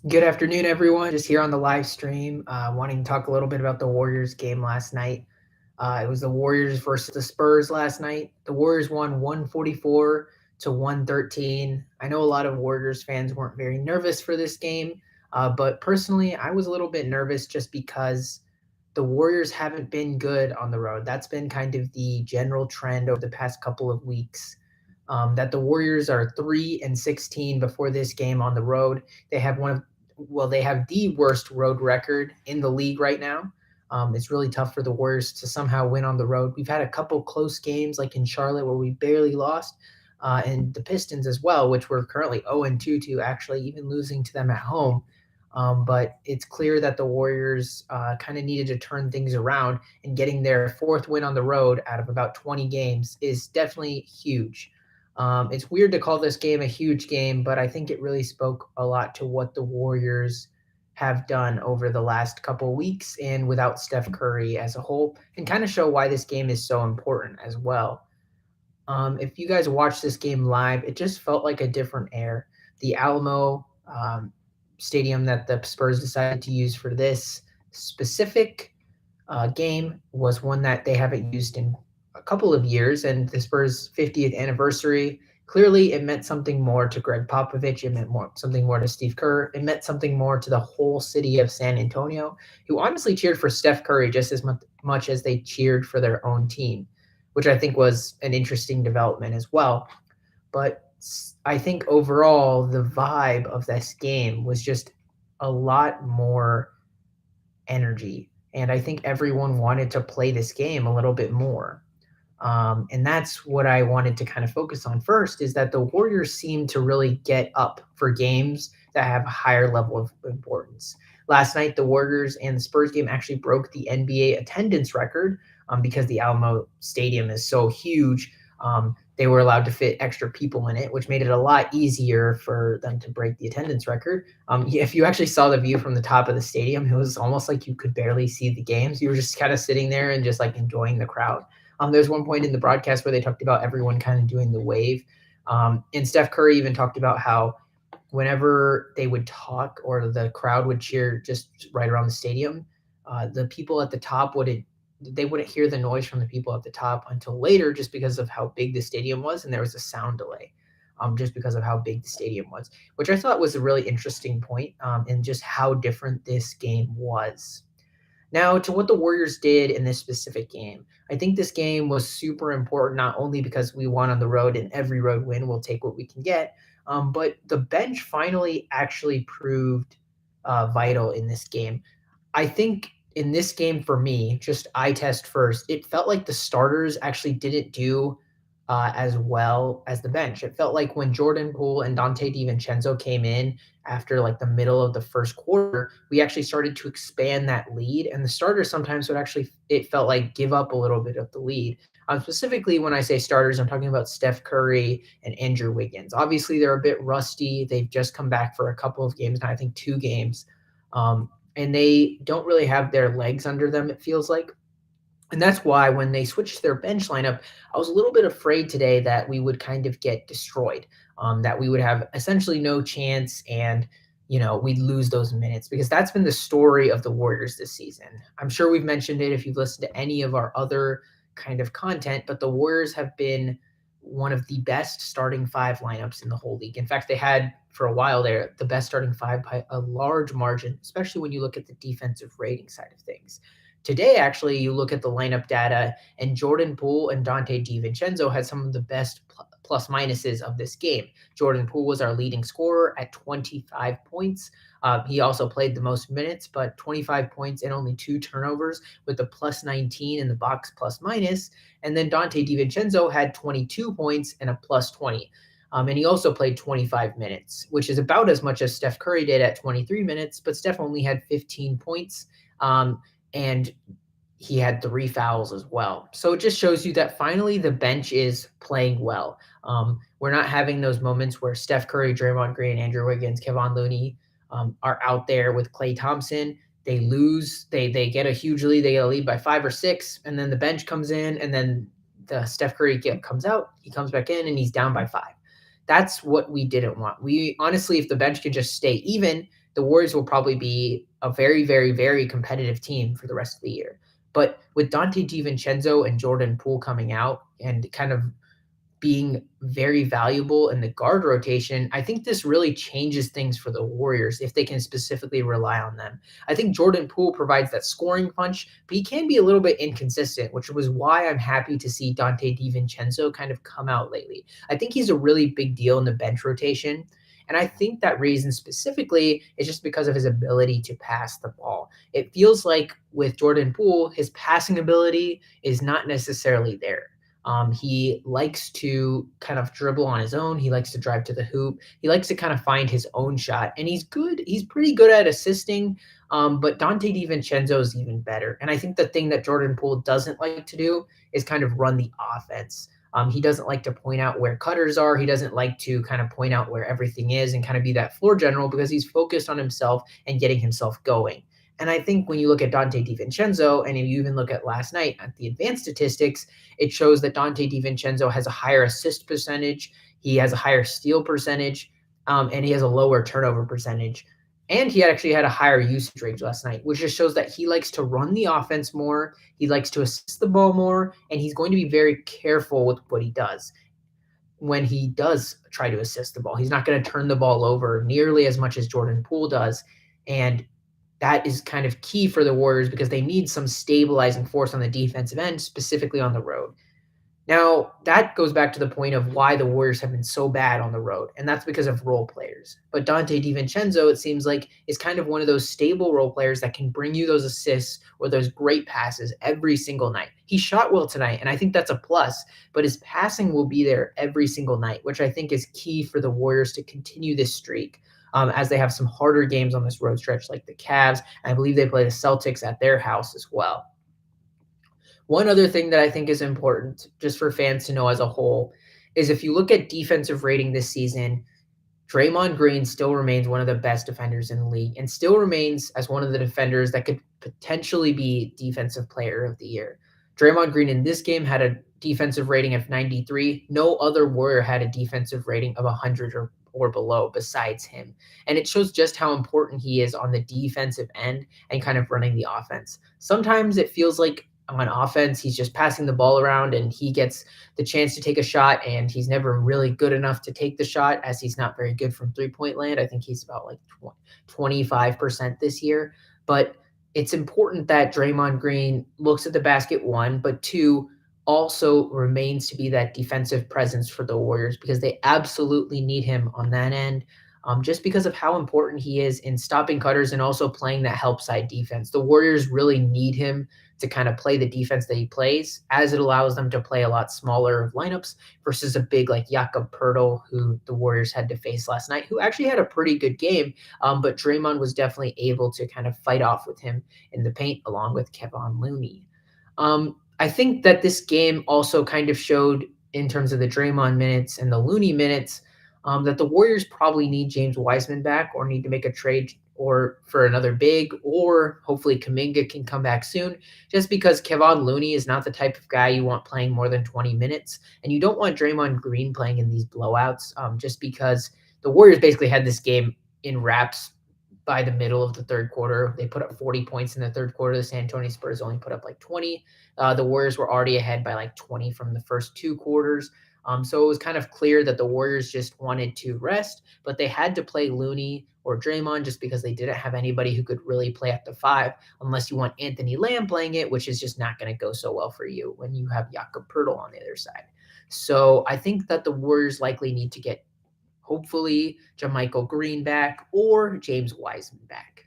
Good afternoon, everyone. Just here on the live stream, wanting to talk a little bit about the Warriors game last night. It was the Warriors versus the Spurs last night. The Warriors won 144 to 113. I know a lot of Warriors fans weren't very nervous for this game, but personally, I was a little bit nervous just because the Warriors haven't been good on the road. That's been kind of the general trend over the past couple of weeks. That the Warriors are 3-16 before this game on the road. They have they have the worst road record in the league right now. It's really tough for the Warriors to somehow win on the road. We've had a couple close games, like in Charlotte, where we barely lost, and the Pistons as well, which we're currently 0-2 to, actually even losing to them at home. But it's clear that the Warriors kind of needed to turn things around, and getting their fourth win on the road out of about 20 games is definitely huge. It's weird to call this game a huge game, but I think it really spoke a lot to what the Warriors have done over the last couple weeks and without Steph Curry as a whole, and kind of show why this game is so important as well. If you guys watched this game live, it just felt like a different air. The Alamo Stadium that the Spurs decided to use for this specific game was one that they haven't used in a couple of years, and the Spurs' 50th anniversary. Clearly, it meant something more to Greg Popovich. It meant something more to Steve Kerr. It meant something more to the whole city of San Antonio, who honestly cheered for Steph Curry just as much as they cheered for their own team, which I think was an interesting development as well. But I think overall, the vibe of this game was just a lot more energy. And I think everyone wanted to play this game a little bit more. And that's what I wanted to kind of focus on first, is that the Warriors seem to really get up for games that have a higher level of importance. Last night, the Warriors and the Spurs game actually broke the NBA attendance record because the Alamo Stadium is so huge. They were allowed to fit extra people in it, which made it a lot easier for them to break the attendance record. If you actually saw the view from the top of the stadium, it was almost like you could barely see the games. You were just kind of sitting there and just like enjoying the crowd. There's one point in the broadcast where they talked about everyone kind of doing the wave. And Steph Curry even talked about how whenever they would talk or the crowd would cheer just right around the stadium, the people at the top wouldn't hear the noise from the people at the top until later, just because of how big the stadium was, and there was a sound delay. Just because of how big the stadium was, which I thought was a really interesting point, and just how different this game was. Now, to what the Warriors did in this specific game, I think this game was super important, not only because we won on the road and every road win will take what we can get, but the bench finally actually proved vital in this game. I think in this game for me, just eye test first, it felt like the starters actually didn't do as well as the bench. It felt like when Jordan Poole and Dante DiVincenzo came in after like the middle of the first quarter, we actually started to expand that lead, and the starters sometimes would actually, it felt like, give up a little bit of the lead. Specifically, when I say starters, I'm talking about Steph Curry and Andrew Wiggins. Obviously, they're a bit rusty. They've just come back for a couple of games now, I think 2 games. And they don't really have their legs under them, it feels like. And that's why when they switched their bench lineup, I was a little bit afraid today that we would kind of get destroyed, that we would have essentially no chance, and we'd lose those minutes, because that's been the story of the Warriors this season. I'm sure we've mentioned it if you've listened to any of our other kind of content, but the Warriors have been one of the best starting five lineups in the whole league. In fact, they had for a while there the best starting five by a large margin, especially when you look at the defensive rating side of things. Today, actually, you look at the lineup data, and Jordan Poole and Dante DiVincenzo had some of the best plus minuses of this game. Jordan Poole was our leading scorer at 25 points. He also played the most minutes, but 25 points and only 2 turnovers with a plus 19 in the box plus minus. And then Dante DiVincenzo had 22 points and a plus 20. And he also played 25 minutes, which is about as much as Steph Curry did at 23 minutes, but Steph only had 15 points. And he had 3 fouls as well. So it just shows you that finally the bench is playing well. We're not having those moments where Steph Curry, Draymond Green, Andrew Wiggins, Kevon Looney are out there with Klay Thompson. They lose, they get a huge lead, they get a lead by 5 or 6, and then the bench comes in, and then the Steph Curry comes out, he comes back in, and he's down by 5. That's what we didn't want. We honestly, if the bench could just stay even, the Warriors will probably be a very, very, very competitive team for the rest of the year. But with Dante DiVincenzo and Jordan Poole coming out and kind of being very valuable in the guard rotation, I think this really changes things for the Warriors if they can specifically rely on them. I think Jordan Poole provides that scoring punch, but he can be a little bit inconsistent, which was why I'm happy to see Dante DiVincenzo kind of come out lately. I think he's a really big deal in the bench rotation. And I think that reason specifically is just because of his ability to pass the ball. It feels like with Jordan Poole, his passing ability is not necessarily there. He likes to kind of dribble on his own. He likes to drive to the hoop. He likes to kind of find his own shot, and he's good. He's pretty good at assisting. But Dante DiVincenzo is even better. And I think the thing that Jordan Poole doesn't like to do is kind of run the offense. He doesn't like to point out where cutters are. He doesn't like to kind of point out where everything is and kind of be that floor general because he's focused on himself and getting himself going. And I think when you look at Dante DiVincenzo, and if you even look at last night at the advanced statistics, it shows that Dante DiVincenzo has a higher assist percentage, he has a higher steal percentage, and he has a lower turnover percentage. And he actually had a higher usage rate last night, which just shows that he likes to run the offense more, he likes to assist the ball more, and he's going to be very careful with what he does when he does try to assist the ball. He's not going to turn the ball over nearly as much as Jordan Poole does. And that is kind of key for the Warriors because they need some stabilizing force on the defensive end, specifically on the road. Now, that goes back to the point of why the Warriors have been so bad on the road, and that's because of role players. But Dante DiVincenzo, it seems like, is kind of one of those stable role players that can bring you those assists or those great passes every single night. He shot well tonight, and I think that's a plus, but his passing will be there every single night, which I think is key for the Warriors to continue this streak. As they have some harder games on this road stretch, like the Cavs. I believe they play the Celtics at their house as well. One other thing that I think is important just for fans to know as a whole is if you look at defensive rating this season, Draymond Green still remains one of the best defenders in the league and still remains as one of the defenders that could potentially be defensive player of the year. Draymond Green in this game had a defensive rating of 93. No other Warrior had a defensive rating of 100 or below besides him. And it shows just how important he is on the defensive end and kind of running the offense. Sometimes it feels like on offense, he's just passing the ball around and he gets the chance to take a shot and he's never really good enough to take the shot as he's not very good from 3-point land. I think he's about like 25% this year. But it's important that Draymond Green looks at the basket, one, but two, also remains to be that defensive presence for the Warriors because they absolutely need him on that end. Just because of how important he is in stopping cutters and also playing that help side defense. The Warriors really need him to kind of play the defense that he plays, as it allows them to play a lot smaller lineups versus a big like Jakob Poeltl, who the Warriors had to face last night, who actually had a pretty good game, but Draymond was definitely able to kind of fight off with him in the paint along with Kevon Looney. I think that this game also kind of showed in terms of the Draymond minutes and the Looney minutes that the Warriors probably need James Wiseman back or need to make a trade or for another big, or hopefully Kuminga can come back soon, just because Kevon Looney is not the type of guy you want playing more than 20 minutes. And you don't want Draymond Green playing in these blowouts just because the Warriors basically had this game in wraps by the middle of the third quarter. They put up 40 points in the third quarter. The San Antonio Spurs only put up like 20. The Warriors were already ahead by like 20 from the first two quarters. So it was kind of clear that the Warriors just wanted to rest, but they had to play Looney or Draymond just because they didn't have anybody who could really play at the five, unless you want Anthony Lamb playing it, which is just not going to go so well for you when you have Jakob Poeltl on the other side. So I think that the Warriors likely need to get, hopefully, JaMychal Green back or James Wiseman back.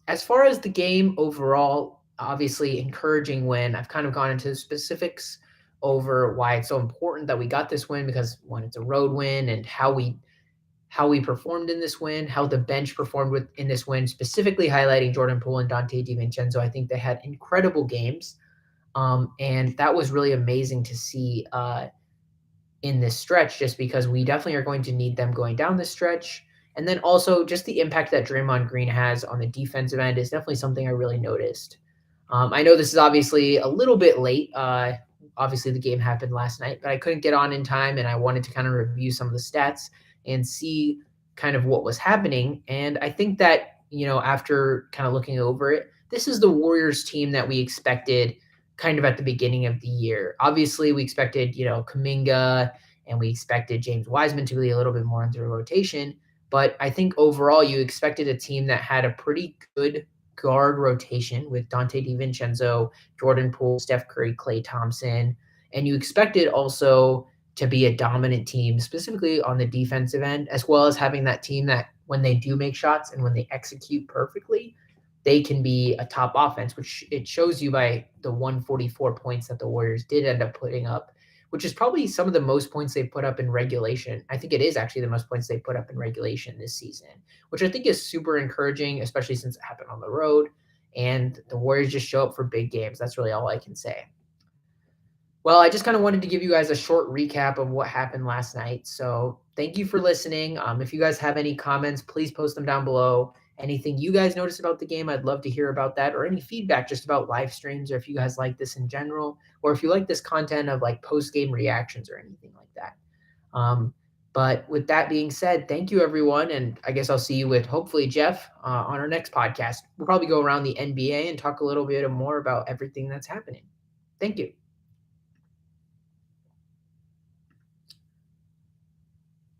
As far as the game overall, obviously encouraging win. I've kind of gone into the specifics over why it's so important that we got this win, because one, it's a road win, and how we performed in this win, how the bench performed in this win, specifically highlighting Jordan Poole and Dante DiVincenzo. I think they had incredible games, and that was really amazing to see in this stretch, just because we definitely are going to need them going down this stretch. And then also just the impact that Draymond Green has on the defensive end is definitely something I really noticed. I know this is obviously a little bit late obviously the game happened last night, but I couldn't get on in time, and I wanted to kind of review some of the stats and see kind of what was happening. And I think that, after kind of looking over it, this is the Warriors team that we expected kind of at the beginning of the year. Obviously, we expected, Kuminga, and we expected James Wiseman to be a little bit more into the rotation. But I think overall, you expected a team that had a pretty good guard rotation with Dante DiVincenzo, Jordan Poole, Steph Curry, Klay Thompson. And you expected also to be a dominant team, specifically on the defensive end, as well as having that team that when they do make shots and when they execute perfectly, they can be a top offense, which it shows you by the 144 points that the Warriors did end up putting up, which is probably some of the most points they put up in regulation. I think it is actually the most points they put up in regulation this season, which I think is super encouraging, especially since it happened on the road. And the Warriors just show up for big games. That's really all I can say. Well, I just kind of wanted to give you guys a short recap of what happened last night. So thank you for listening. If you guys have any comments, please post them down below. Anything you guys noticed about the game, I'd love to hear about that, or any feedback just about live streams, or if you guys like this in general, or if you like this content of like post-game reactions or anything like that. But with that being said, thank you, everyone. And I guess I'll see you with hopefully Jeff on our next podcast. We'll probably go around the NBA and talk a little bit more about everything that's happening. Thank you.